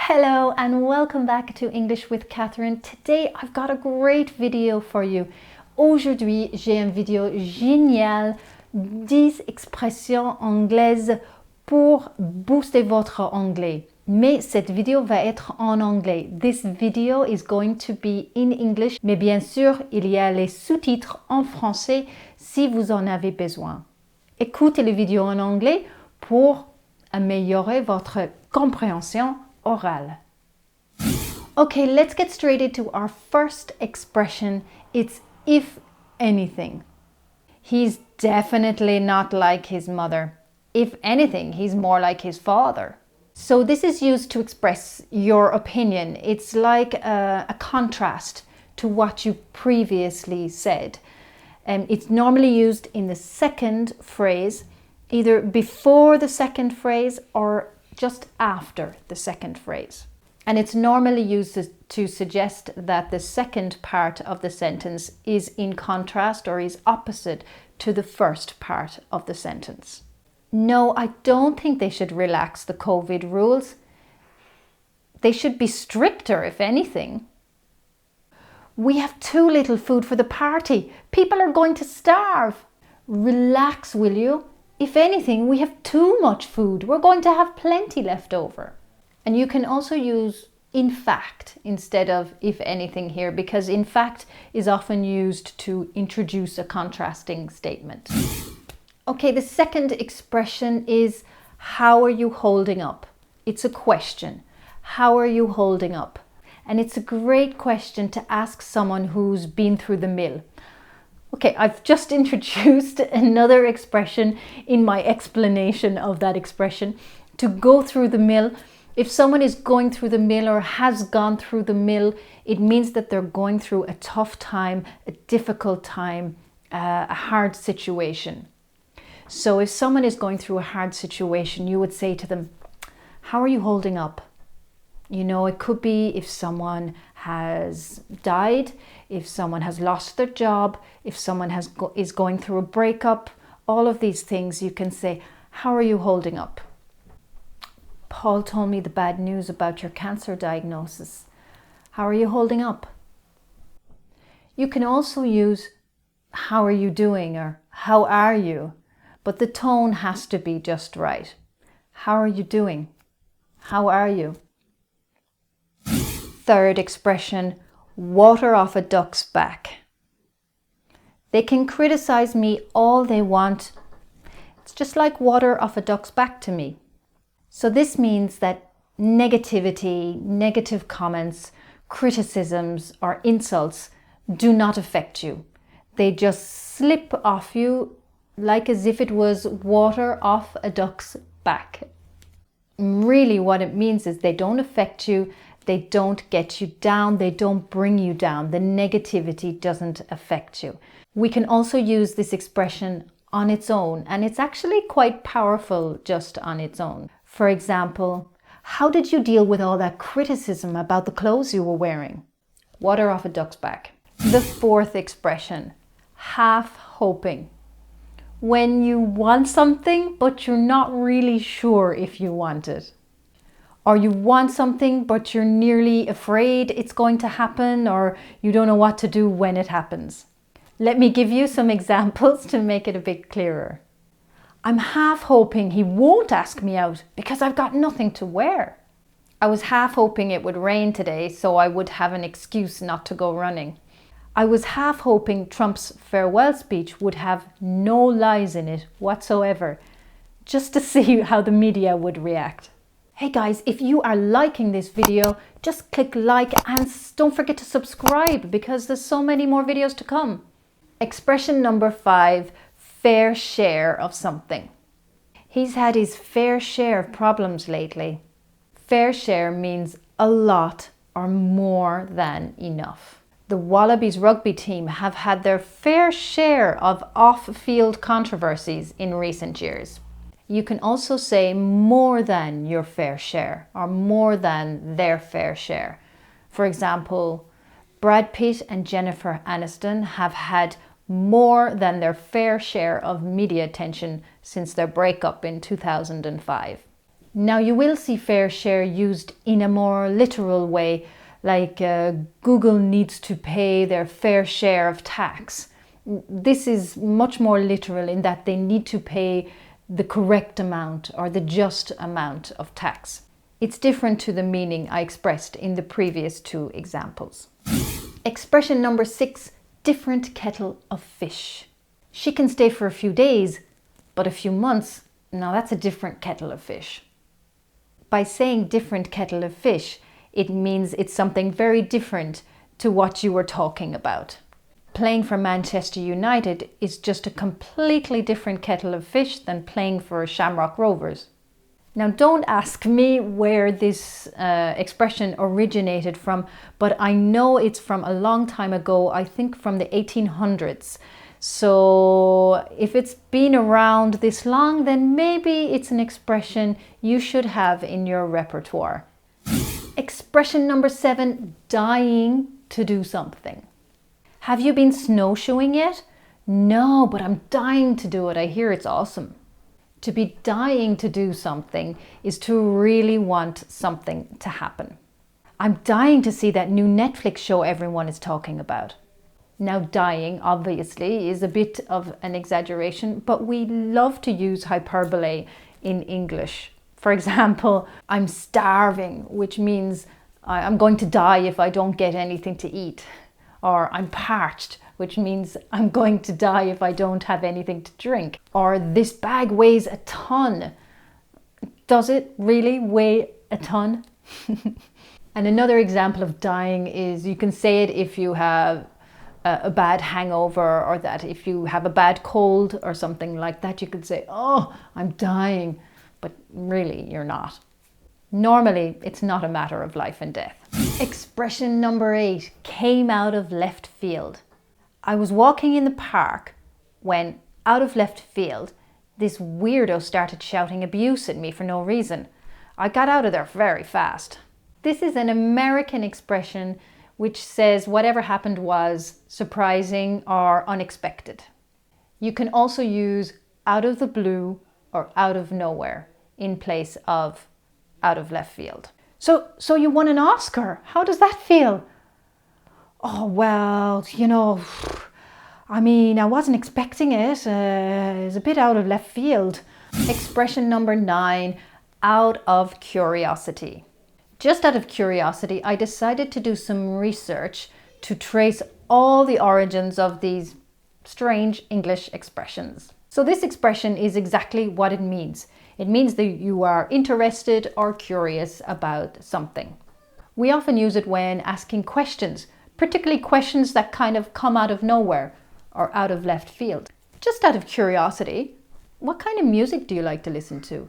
Hello and welcome back to English with Kathryn. Today I've got a great video for you. Aujourd'hui, j'ai une vidéo géniale, 10 expressions anglaises pour booster votre anglais. Mais cette vidéo va être en anglais. This video is going to be in English. Mais bien sûr, il y a les sous-titres en français si vous en avez besoin. Écoutez les vidéos en anglais pour améliorer votre compréhension orale. Okay, let's get straight into our first expression. It's if anything. He's definitely not like his mother. If anything, he's more like his father. So this is used to express your opinion. It's like a contrast to what you previously said. It's normally used in the second phrase, either before the second phrase or just after the second phrase. And it's normally used to suggest that the second part of the sentence is in contrast or is opposite to the first part of the sentence. No, I don't think they should relax the COVID rules. They should be stricter, if anything. We have too little food for the party. People are going to starve. Relax, will you? If anything, we have too much food. We're going to have plenty left over. And you can also use in fact instead of if anything here, because in fact is often used to introduce a contrasting statement. Okay, the second expression is how are you holding up? It's a question. How are you holding up? And it's a great question to ask someone who's been through the mill. Okay, I've just introduced another expression in my explanation of that expression. To go through the mill. If someone is going through the mill or has gone through the mill, it means that they're going through a tough time, a difficult time, a hard situation. So if someone is going through a hard situation, you would say to them, how are you holding up? You know, it could be if someone has died, if someone has lost their job, if someone is going through a breakup, all of these things you can say, how are you holding up? Paul told me the bad news about your cancer diagnosis. How are you holding up? You can also use how are you doing or how are you? But the tone has to be just right. How are you doing? How are you? Third expression, water off a duck's back. They can criticize me all they want. It's just like water off a duck's back to me. So this means that negativity, negative comments, criticisms or insults do not affect you. They just slip off you like as if it was water off a duck's back. Really what it means is they don't affect you, they don't get you down, they don't bring you down. The negativity doesn't affect you. We can also use this expression on its own, and it's actually quite powerful just on its own. For example, how did you deal with all that criticism about the clothes you were wearing? Water off a duck's back. The fourth expression, half hoping. When you want something, but you're not really sure if you want it. Or you want something, but you're nearly afraid it's going to happen, or you don't know what to do when it happens. Let me give you some examples to make it a bit clearer. I'm half hoping he won't ask me out because I've got nothing to wear. I was half hoping it would rain today so I would have an excuse not to go running. I was half hoping Trump's farewell speech would have no lies in it whatsoever, just to see how the media would react. Hey guys, if you are liking this video, just click like and don't forget to subscribe because there's so many more videos to come. Expression number 5, fair share of something. He's had his fair share of problems lately. Fair share means a lot or more than enough. The Wallabies rugby team have had their fair share of off-field controversies in recent years. You can also say more than your fair share or more than their fair share. For example, Brad Pitt and Jennifer Aniston have had more than their fair share of media attention since their breakup in 2005. Now you will see fair share used in a more literal way, like Google needs to pay their fair share of tax. This is much more literal in that they need to pay the correct amount or the just amount of tax. It's different to the meaning I expressed in the previous two examples. Expression number 6, different kettle of fish. She can stay for a few days, but a few months, now that's a different kettle of fish. By saying different kettle of fish, it means it's something very different to what you were talking about. Playing for Manchester United is just a completely different kettle of fish than playing for Shamrock Rovers. Now don't ask me where this expression originated from, but I know it's from a long time ago, I think from the 1800s. So if it's been around this long, then maybe it's an expression you should have in your repertoire. Expression number 7, dying to do something. Have you been snowshoeing yet? No, but I'm dying to do it. I hear it's awesome. To be dying to do something is to really want something to happen. I'm dying to see that new Netflix show everyone is talking about. Now, dying obviously is a bit of an exaggeration, but we love to use hyperbole in English. For example, I'm starving, which means I'm going to die if I don't get anything to eat. Or I'm parched, which means I'm going to die if I don't have anything to drink. Or this bag weighs a ton. Does it really weigh a ton? And another example of dying is you can say it if you have a bad hangover, or that if you have a bad cold or something like that, you could say, oh, I'm dying, but really you're not. Normally, it's not a matter of life and death. Expression number 8, came out of left field. I was walking in the park when, out of left field, this weirdo started shouting abuse at me for no reason. I got out of there very fast. This is an American expression which says whatever happened was surprising or unexpected. You can also use out of the blue or out of nowhere in place of out of left field. So you won an Oscar. How does that feel? Oh, well, I mean, I wasn't expecting it. It's a bit out of left field. Expression number 9, out of curiosity. Just out of curiosity, I decided to do some research to trace all the origins of these strange English expressions. So this expression is exactly what it means. It means that you are interested or curious about something. We often use it when asking questions, particularly questions that kind of come out of nowhere or out of left field. Just out of curiosity, what kind of music do you like to listen to?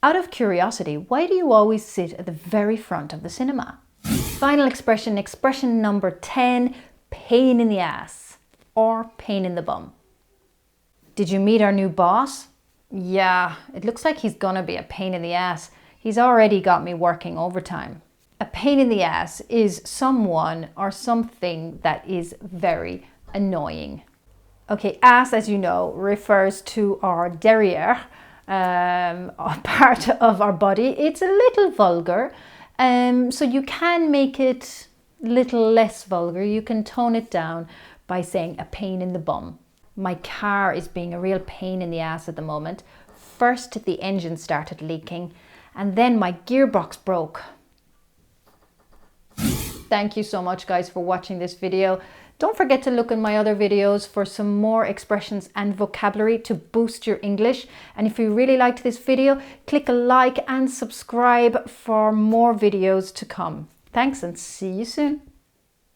Out of curiosity, why do you always sit at the very front of the cinema? Final expression, expression number 10, pain in the ass or pain in the bum. Did you meet our new boss? Yeah, it looks like he's gonna be a pain in the ass. He's already got me working overtime. A pain in the ass is someone or something that is very annoying. Okay, ass, as you know, refers to our derrière, part of our body. It's a little vulgar, so you can make it a little less vulgar. You can tone it down by saying a pain in the bum. My car is being a real pain in the ass at the moment. First, the engine started leaking, and then my gearbox broke. Thank you so much, guys, for watching this video. Don't forget to look at my other videos for some more expressions and vocabulary to boost your English. And if you really liked this video, click a like and subscribe for more videos to come. Thanks, and see you soon.